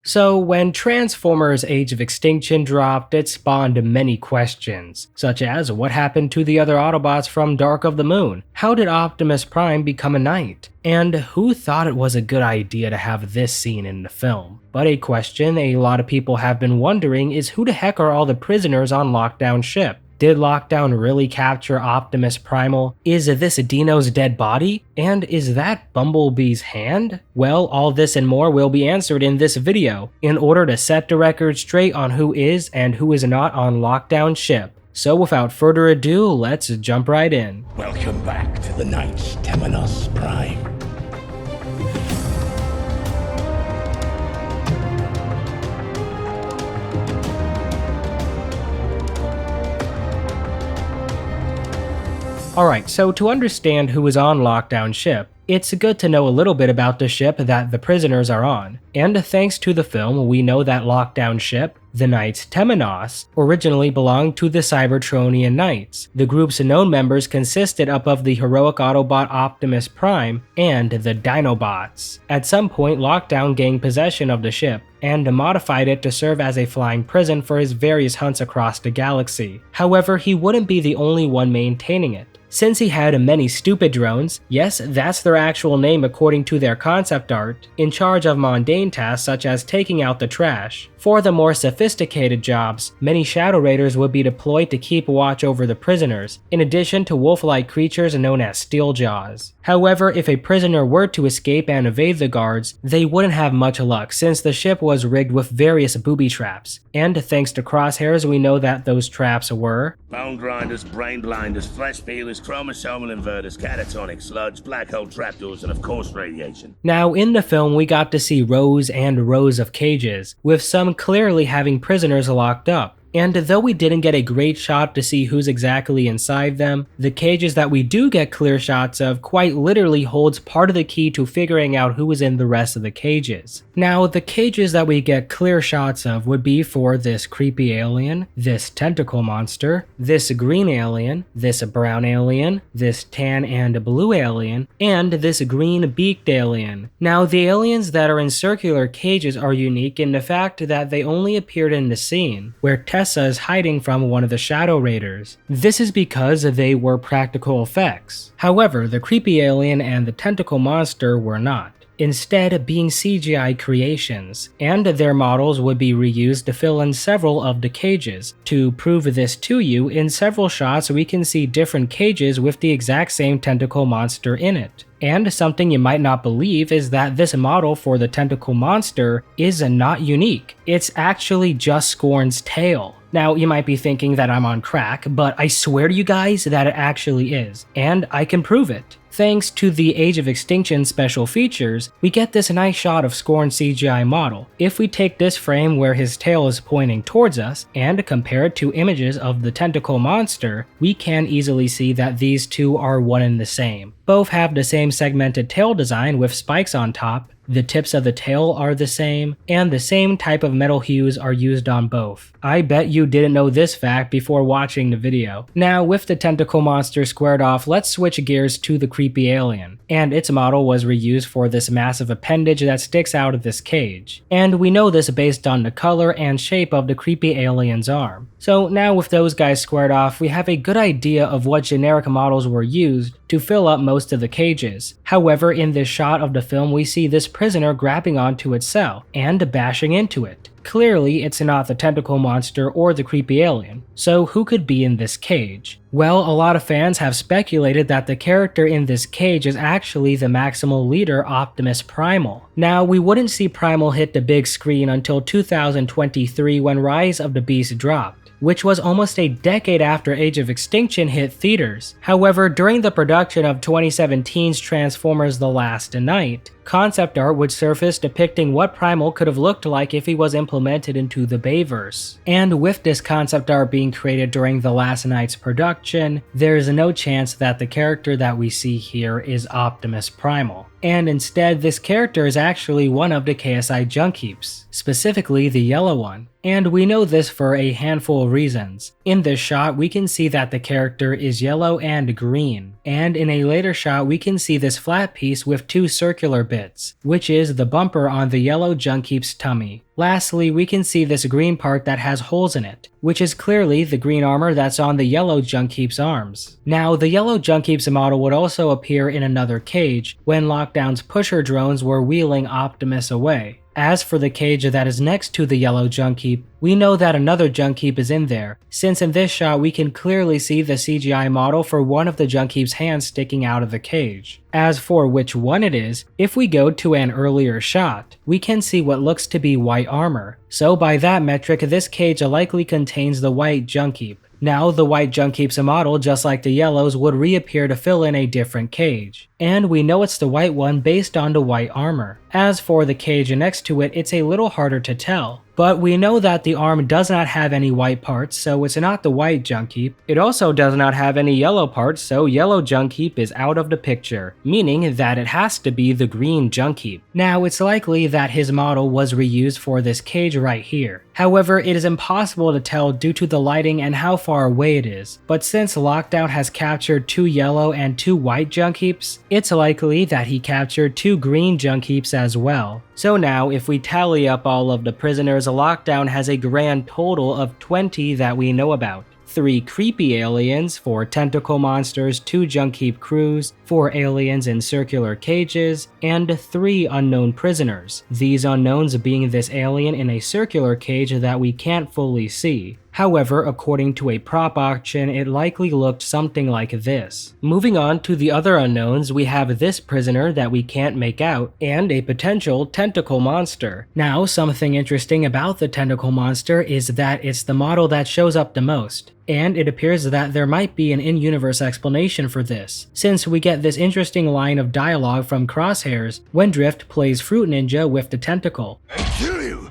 So, when Transformers Age of Extinction dropped, it spawned many questions, such as what happened to the other Autobots from Dark of the Moon? How did Optimus Prime become a knight? And who thought it was a good idea to have this scene in the film? But a question a lot of people have been wondering is who the heck are all the prisoners on Lockdown's ship? Did Lockdown really capture Optimus Primal? Is this Dino's dead body? And is that Bumblebee's hand? Well, all this and more will be answered in this video, in order to set the record straight on who is and who is not on Lockdown's ship. So without further ado, let's jump right in. Welcome back to the Knights Temenos Prime. Alright, so to understand who is on Lockdown's ship, it's good to know a little bit about the ship that the prisoners are on. And thanks to the film, we know that Lockdown's ship, the Knights Temenos, originally belonged to the Cybertronian Knights. The group's known members consisted of the heroic Autobot Optimus Prime and the Dinobots. At some point, Lockdown gained possession of the ship and modified it to serve as a flying prison for his various hunts across the galaxy. However, he wouldn't be the only one maintaining it. Since he had many stupid drones, yes, that's their actual name according to their concept art, in charge of mundane tasks such as taking out the trash. For the more sophisticated jobs, many Shadow Raiders would be deployed to keep watch over the prisoners, in addition to wolf-like creatures known as Steeljaws. However, if a prisoner were to escape and evade the guards, they wouldn't have much luck since the ship was rigged with various booby traps. And thanks to Crosshairs, we know that those traps were bone grinders, brain blinders, flesh peelers, chromosomal inverters, catatonic sludge, black hole trapdoors, and of course radiation. Now in the film we got to see rows and rows of cages, with some clearly having prisoners locked up. And though we didn't get a great shot to see who's exactly inside them, the cages that we do get clear shots of quite literally holds part of the key to figuring out who is in the rest of the cages. Now, the cages that we get clear shots of would be for this creepy alien, this tentacle monster, this green alien, this brown alien, this tan and blue alien, and this green beaked alien. Now, the aliens that are in circular cages are unique in the fact that they only appeared in the scene where Tessa is hiding from one of the Shadow Raiders. This is because they were practical effects. However, the creepy alien and the tentacle monster were not, instead being CGI creations, and their models would be reused to fill in several of the cages. To prove this to you, in several shots we can see different cages with the exact same tentacle monster in it. And something you might not believe is that this model for the tentacle monster is not unique. It's actually just Scorn's tail. Now, you might be thinking that I'm on crack, but I swear to you guys that it actually is, and I can prove it. Thanks to the Age of Extinction special features, we get this nice shot of Scorn's CGI model. If we take this frame where his tail is pointing towards us and compare it to images of the tentacle monster, we can easily see that these two are one and the same. Both have the same segmented tail design with spikes on top, the tips of the tail are the same, and the same type of metal hues are used on both. I bet you didn't know this fact before watching the video. Now, with the tentacle monster squared off, let's switch gears to the creepy alien. And its model was reused for this massive appendage that sticks out of this cage. And we know this based on the color and shape of the creepy alien's arm. So now with those guys squared off, we have a good idea of what generic models were used to fill up most of the cages. However, in this shot of the film, we see this prisoner grabbing onto its cell and bashing into it. Clearly, it's not the tentacle monster or the creepy alien. So who could be in this cage? Well, a lot of fans have speculated that the character in this cage is actually the Maximal leader Optimus Primal. Now, we wouldn't see Primal hit the big screen until 2023 when Rise of the Beast dropped, which was almost a decade after Age of Extinction hit theaters. However, during the production of 2017's Transformers: The Last Knight, concept art would surface depicting what Primal could have looked like if he was implemented into the Bayverse. And with this concept art being created during The Last Knight's production, there is no chance that the character that we see here is Optimus Primal. And instead, this character is actually one of the KSI junk heaps, specifically the yellow one. And we know this for a handful of reasons. In this shot, we can see that the character is yellow and green. And in a later shot, we can see this flat piece with two circular bits. bits, which is the bumper on the yellow Junkkeep's tummy. Lastly, we can see this green part that has holes in it, which is clearly the green armor that's on the yellow Junkkeep's arms. Now, the yellow Junkkeep's model would also appear in another cage when Lockdown's pusher drones were wheeling Optimus away. As for the cage that is next to the yellow Junkkeep, we know that another Junkkeep is in there, since in this shot we can clearly see the CGI model for one of the Junkkeep's hands sticking out of the cage. As for which one it is, if we go to an earlier shot, we can see what looks to be white armor. So by that metric, this cage likely contains the white Junkkeep. Now, the white Junkkeep's model, just like the yellows, would reappear to fill in a different cage. And we know it's the white one based on the white armor. As for the cage next to it, it's a little harder to tell. But we know that the arm does not have any white parts, so it's not the white Junkkeep. It also does not have any yellow parts, so yellow Junkkeep is out of the picture, meaning that it has to be the green Junkkeep. Now, it's likely that his model was reused for this cage right here. However, it is impossible to tell due to the lighting and how far away it is. But since Lockdown has captured 2 yellow and 2 white Junkkeeps, it's likely that he captured 2 green Junkkeeps as well. So now, if we tally up all of the prisoners, Lockdown has a grand total of 20 that we know about. 3 creepy aliens, 4 tentacle monsters, 2 Junkkeep crews, 4 aliens in circular cages, and 3 unknown prisoners. These unknowns being this alien in a circular cage that we can't fully see. However, according to a prop auction, it likely looked something like this. Moving on to the other unknowns, we have this prisoner that we can't make out, and a potential tentacle monster. Now, something interesting about the tentacle monster is that it's the model that shows up the most. And it appears that there might be an in-universe explanation for this, since we get this interesting line of dialogue from Crosshairs when Drift plays Fruit Ninja with the tentacle. Kill you!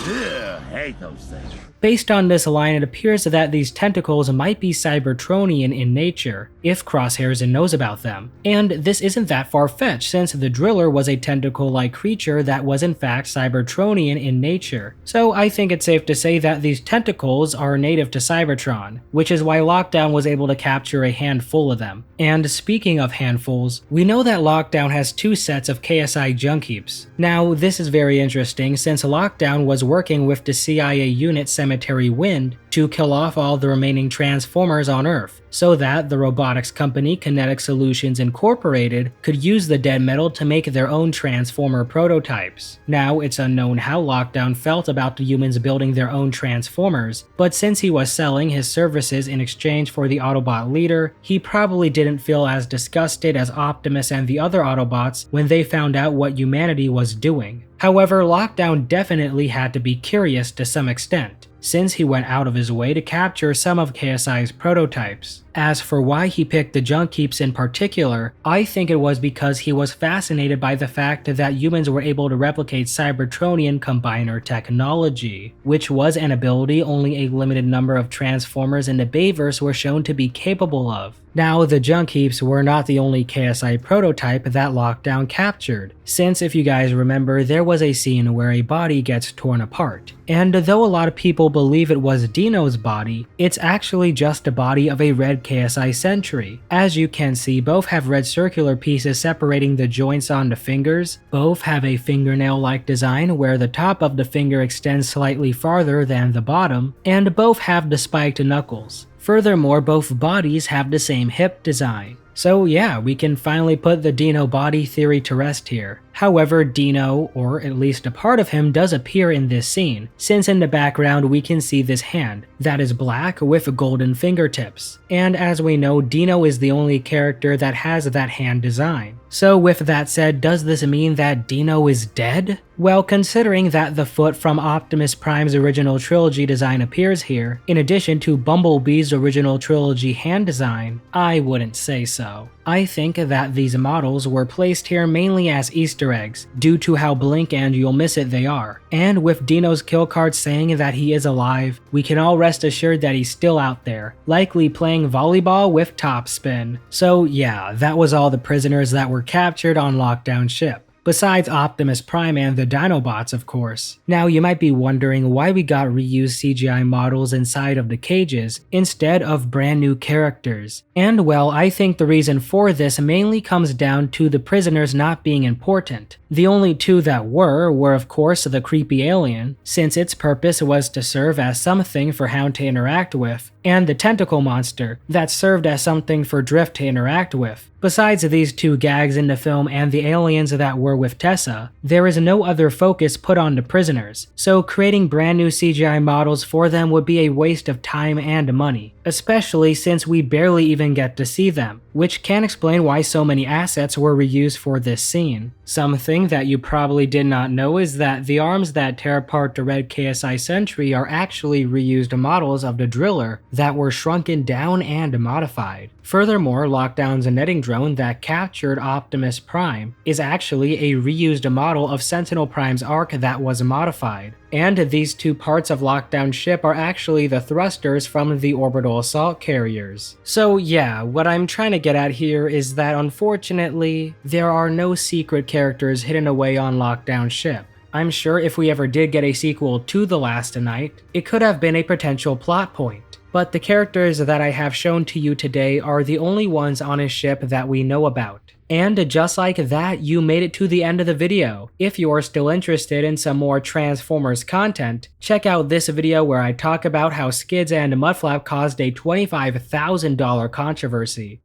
Yeah, hate those things. Based on this line, it appears that these tentacles might be Cybertronian in nature, if Crosshairs knows about them. And this isn't that far-fetched, since the Driller was a tentacle-like creature that was in fact Cybertronian in nature. So I think it's safe to say that these tentacles are native to Cybertron, which is why Lockdown was able to capture a handful of them. And speaking of handfuls, we know that Lockdown has 2 sets of KSI Junkkeeps. Now, this is very interesting since Lockdown was working with the CIA unit Cemetery Wind to kill off all the remaining Transformers on Earth, so that the robotics company Kinetic Solutions Incorporated could use the dead metal to make their own Transformer prototypes. Now, it's unknown how Lockdown felt about the humans building their own Transformers, but since he was selling his services in exchange for the Autobot leader, he probably didn't feel as disgusted as Optimus and the other Autobots when they found out what humanity was doing. However, Lockdown definitely had to be curious to some extent, since he went out of his way to capture some of KSI's prototypes. As for why he picked the Junkkeeps in particular, I think it was because he was fascinated by the fact that humans were able to replicate Cybertronian combiner technology, which was an ability only a limited number of Transformers in the Bayverse were shown to be capable of. Now, the Junkkeeps were not the only KSI prototype that Lockdown captured, since if you guys remember, there was a scene where a body gets torn apart. And though a lot of people believe it was Dino's body, it's actually just the body of a red KSI Sentry. As you can see, both have red circular pieces separating the joints on the fingers, both have a fingernail-like design where the top of the finger extends slightly farther than the bottom, and both have the spiked knuckles. Furthermore, both bodies have the same hip design. So yeah, we can finally put the Dino body theory to rest here. However, Dino, or at least a part of him, does appear in this scene, since in the background we can see this hand that is black with golden fingertips. And as we know, Dino is the only character that has that hand design. So with that said, does this mean that Dino is dead? Well, considering that the foot from Optimus Prime's original trilogy design appears here, in addition to Bumblebee's original trilogy hand design, I wouldn't say so. I think that these models were placed here mainly as Easter eggs, due to how blink and you'll miss it they are. And with Dino's kill card saying that he is alive, we can all rest assured that he's still out there, likely playing volleyball with Topspin. So yeah, that was all the prisoners that were captured on Lockdown ship. Besides Optimus Prime and the Dinobots, of course. Now, you might be wondering why we got reused CGI models inside of the cages instead of brand new characters. And well, I think the reason for this mainly comes down to the prisoners not being important. The only two that were of course the creepy alien, since its purpose was to serve as something for Hound to interact with, and the tentacle monster that served as something for Drift to interact with. Besides these two gags in the film and the aliens that were with Tessa, there is no other focus put on the prisoners, so creating brand new CGI models for them would be a waste of time and money, especially since we barely even get to see them, which can explain why so many assets were reused for this scene. Something that you probably did not know is that the arms that tear apart the red KSI Sentry are actually reused models of the Driller that were shrunken down and modified. Furthermore, Lockdown's netting drone that captured Optimus Prime is actually a reused model of Sentinel Prime's arc that was modified. And these two parts of Lockdown's ship are actually the thrusters from the orbital assault carriers. So yeah, what I'm trying to get at here is that unfortunately, there are no secret characters hidden away on Lockdown's ship. I'm sure if we ever did get a sequel to The Last Night, it could have been a potential plot point. But the characters that I have shown to you today are the only ones on his ship that we know about. And just like that, you made it to the end of the video. If you are still interested in some more Transformers content, check out this video where I talk about how Skids and Mudflap caused a $25,000 controversy.